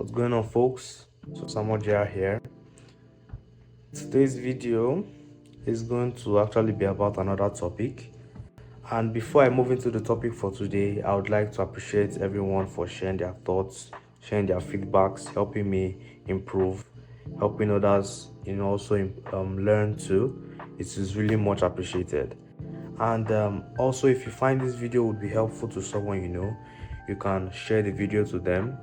What's going on, folks? So Samoja here. Today's video is going to actually be about another topic. And before I move into the topic for today, I would like to appreciate everyone for sharing their thoughts, sharing their feedbacks, helping me improve, helping others, also learn too. It is really much appreciated. And also, if you find this video would be helpful to someone you can share the video to them.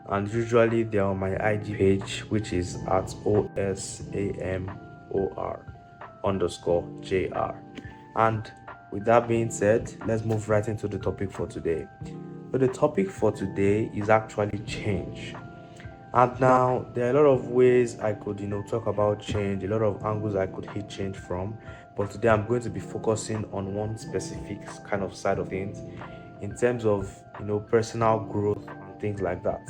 And usually they're on my IG page, which is at OSAMOR_JR. And with that being said, let's move right into the topic for today. So the topic for today is actually change. And now there are a lot of ways I could, talk about change, a lot of angles I could hit change from. But today I'm going to be focusing on one specific kind of side of things in terms of, personal growth and things like that.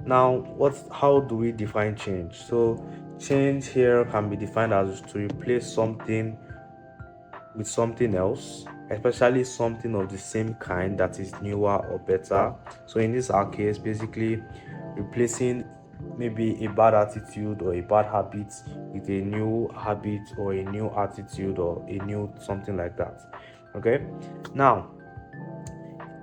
Now, how do we define change? So change here can be defined as to replace something with something else, especially something of the same kind that is newer or better. So in this our case, basically replacing maybe a bad attitude or a bad habit with a new habit or a new attitude or a new something like that. Okay. Now,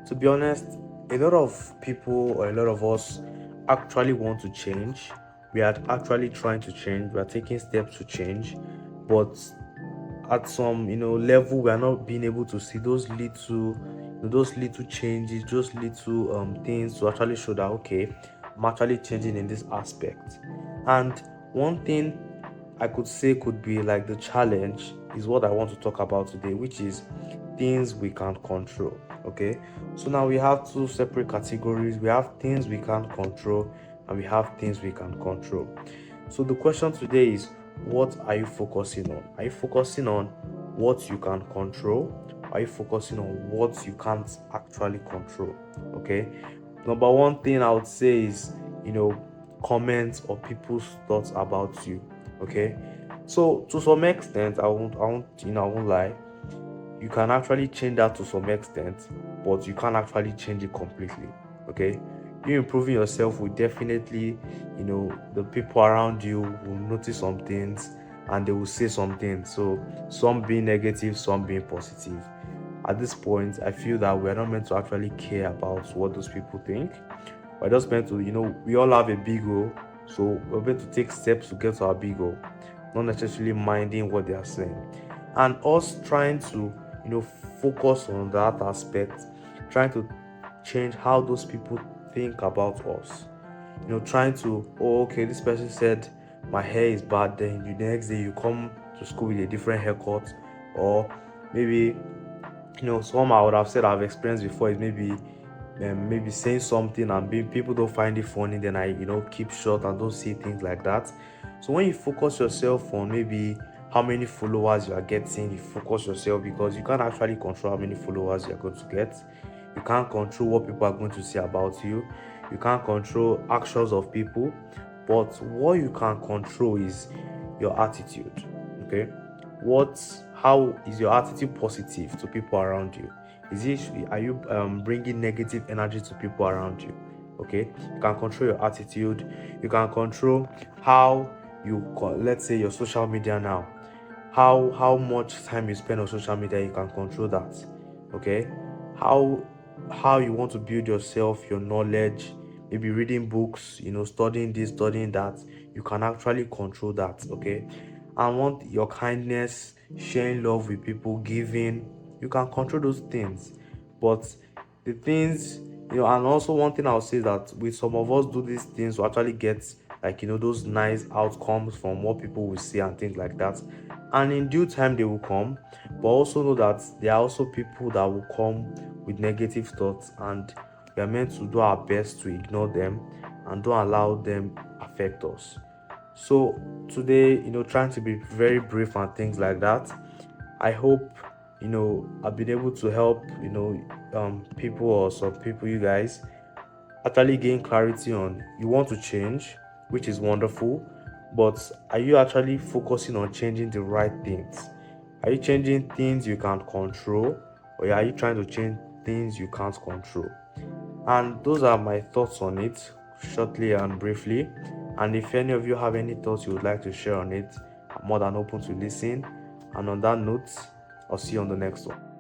to be honest, a lot of people or a lot of us actually want to change. We are actually trying to change. We are taking steps to change, but at some level we are not being able to see those little changes, those little things to actually show that okay, I'm actually changing in this aspect. And one thing I could say could be like the challenge is what I want to talk about today, which is things we can't control. Okay, so now we have two separate categories. We have things we can't control and we have things we can control. So the question today is, what are you focusing on? Are you focusing on what you can control? Are you focusing on what you can't actually control? Okay. Number one thing I would say is, comments or people's thoughts about you. Okay. So to some extent, I won't lie. You can actually change that to some extent, but you can't actually change it completely. Okay. You improving yourself will definitely, the people around you will notice some things and they will say some things. So some being negative, some being positive. At this point, I feel that we're not meant to actually care about what those people think. We're just meant to, we all have a big goal. So we're meant to take steps to get to our big goal, not necessarily minding what they are saying. And us trying to, focus on that aspect, trying to change how those people think about us. Trying to, oh, okay, this person said my hair is bad, then the next day you come to school with a different haircut. Or maybe, some I would have said I've experienced before is maybe saying something and being people don't find it funny, then I keep short and don't say things like that. So when you focus yourself on maybe how many followers you are getting, you focus yourself, because you can't actually control how many followers you're going to get. You can't control what people are going to say about you. You can't control actions of people. But what you can control is your attitude. Okay. How is your attitude positive to people around you? Are you bringing negative energy to people around you? Okay. You can control your attitude. You can control how let's say your social media now, how much time you spend on social media. You can control that. Okay. How you want to build yourself, your knowledge, maybe reading books, studying this, studying that, you can actually control that. Okay. And want your kindness, sharing love with people, giving, you can control those things. But the things, and also one thing I'll say is that with some of us do these things to actually get like those nice outcomes from what people will see and things like that, and in due time they will come. But also know that there are also people that will come with negative thoughts, and we are meant to do our best to ignore them and don't allow them affect us. So today, trying to be very brief and things like that, I hope I've been able to help people or some people, you guys, actually gain clarity on you want to change, which is wonderful, but are you actually focusing on changing the right things? Are you changing things you can't control, or are you trying to change things you can't control? And those are my thoughts on it. shortly and briefly. And if any of you have any thoughts you would like to share on it, I'm more than open to listen. And on that note, I'll see you on the next one.